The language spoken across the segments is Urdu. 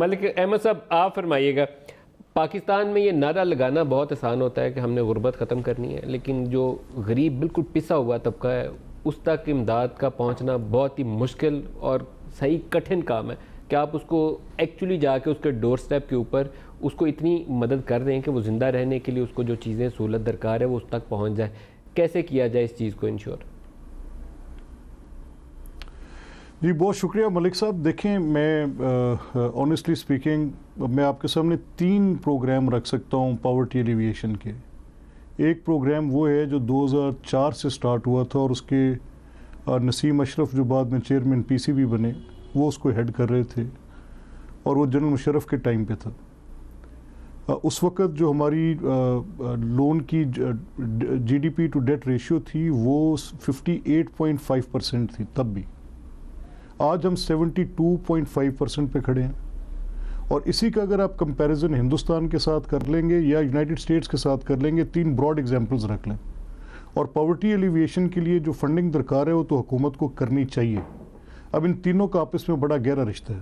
ملک احمد صاحب آپ فرمائیے گا، پاکستان میں یہ نعرہ لگانا بہت آسان ہوتا ہے کہ ہم نے غربت ختم کرنی ہے، لیکن جو غریب بالکل پسا ہوا طبقہ ہے اس تک امداد کا پہنچنا بہت ہی مشکل اور صحیح کٹھن کام ہے کہ آپ اس کو ایکچولی جا کے اس کے ڈور سٹیپ کے اوپر اس کو اتنی مدد کر دیں کہ وہ زندہ رہنے کے لیے اس کو جو چیزیں سہولت درکار ہے وہ اس تک پہنچ جائے. کیسے کیا جائے اس چیز کو انشور؟ جی بہت شکریہ ملک صاحب. دیکھیں میں آنیسٹلی اسپیکنگ میں آپ کے سامنے 3 پروگرام رکھ سکتا ہوں پاورٹی ایلیویشن کے. ایک پروگرام وہ ہے جو 2004 سے سٹارٹ ہوا تھا اور اس کے نسیم اشرف جو بعد میں چیئرمین پی سی بی بنے وہ اس کو ہیڈ کر رہے تھے اور وہ جنرل مشرف کے ٹائم پہ تھا. اس وقت جو ہماری لون کی G D P to debt ratio تھی وہ 58.5% تھی تب بھی. آج ہم 72.5% پہ کھڑے ہیں اور اسی کا اگر آپ کمپیریزن ہندوستان کے ساتھ کر لیں گے یا یونائٹڈ اسٹیٹس کے ساتھ کر لیں گے، 3 براڈ ایگزامپلز رکھ لیں. اور پاورٹی ایلیویشن کے لیے جو فنڈنگ درکار ہے وہ تو حکومت کو کرنی چاہیے. اب ان تینوں کا آپس میں بڑا گہرا رشتہ ہے.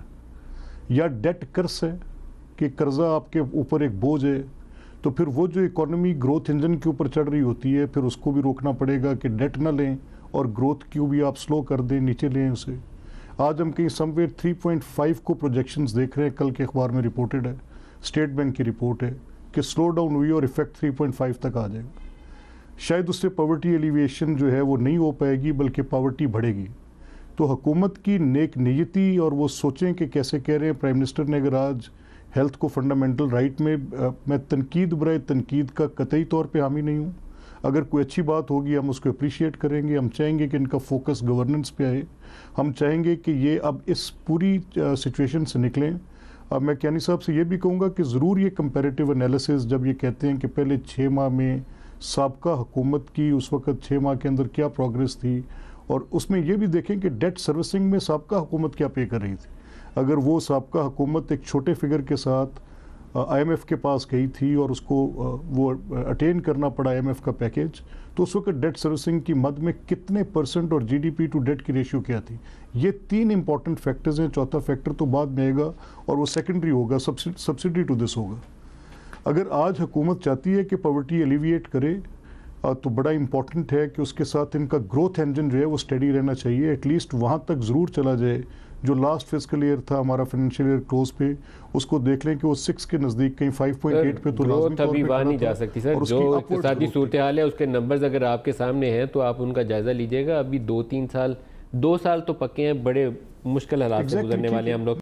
یا ڈیٹ کرس ہے کہ قرضہ آپ کے اوپر ایک بوجھ ہے، تو پھر وہ جو اکانومی گروتھ انجن کے اوپر چڑھ رہی ہوتی ہے پھر اس کو بھی روکنا پڑے گا کہ ڈیٹ نہ لیں اور گروتھ کیوں بھی آپ سلو کر دیں، نیچے لیں اسے. آج ہم کہیں سم ویئر 3.5 کو پروجیکشنز دیکھ رہے ہیں، کل کے اخبار میں رپورٹڈ ہے، اسٹیٹ بینک کی رپورٹ ہے کہ سلو ڈاؤن ہوئی اور ایفیکٹ 3.5 تک آ جائے گا. شاید اس سے پاورٹی ایلیویشن جو ہے وہ نہیں ہو پائے گی بلکہ پاورٹی بڑھے گی. تو حکومت کی نیک نیتی اور وہ سوچیں کہ کیسے کہہ رہے ہیں پرائم منسٹر نے، اگر آج ہیلتھ کو فنڈامنٹل رائٹ میں تنقید برائے تنقید کا قطعی طور پہ حامی نہیں ہوں. اگر کوئی اچھی بات ہوگی ہم اس کو اپریشیٹ کریں گے. ہم چاہیں گے کہ ان کا فوکس گورننس پہ آئے. ہم چاہیں گے کہ یہ اب اس پوری سچویشن سے نکلیں. اب میں کیانی صاحب سے یہ بھی کہوں گا کہ ضرور یہ کمپیریٹیو انالیسز جب یہ کہتے ہیں کہ پہلے 6 ماہ میں سابقہ حکومت کی اس وقت 6 ماہ کے اندر کیا پروگریس تھی، اور اس میں یہ بھی دیکھیں کہ ڈیٹ سروسنگ میں سابقہ حکومت کیا پے کر رہی تھی. اگر وہ سابقہ حکومت ایک چھوٹے فگر کے ساتھ آئی ایم ایف کے پاس گئی تھی اور اس کو وہ اٹین کرنا پڑا آئی ایم ایف کا پیکیج، تو اس وقت ڈیٹ سروسنگ کی مد میں کتنے % اور G D P to debt کی ریشیو کیا تھی. یہ 3 امپورٹنٹ فیکٹرز ہیں. چوتھا فیکٹر تو بعد میں آئے گا اور وہ سیکنڈری ہوگا، سبسڈی ٹو دس ہوگا. اگر آج حکومت چاہتی ہے کہ پاورٹی ایلیویٹ کرے تو بڑا امپورٹنٹ ہے کہ اس کے ساتھ ان کا گروتھ انجن جو ہے وہ اسٹیڈی رہنا چاہیے. ایٹ لیسٹ وہاں تک ضرور چلا جائے. جو لاسٹ فسکل ایئر تھا ہمارا فائنینشیل ایئر کلوز پہ، اس کو دیکھ لیں کہ وہ 6 کے نزدیک کہیں 5.8 پہ تو لازمی طور پہ وہاں نہیں جا سکتی سر. جو اقتصادی صورتحال ہے اس کے نمبرز اگر آپ کے سامنے ہیں تو آپ ان کا جائزہ لیجئے گا. ابھی 2 سال تو پکے ہیں، بڑے مشکل حالات سے گزرنے والے ہیں ہم لوگ.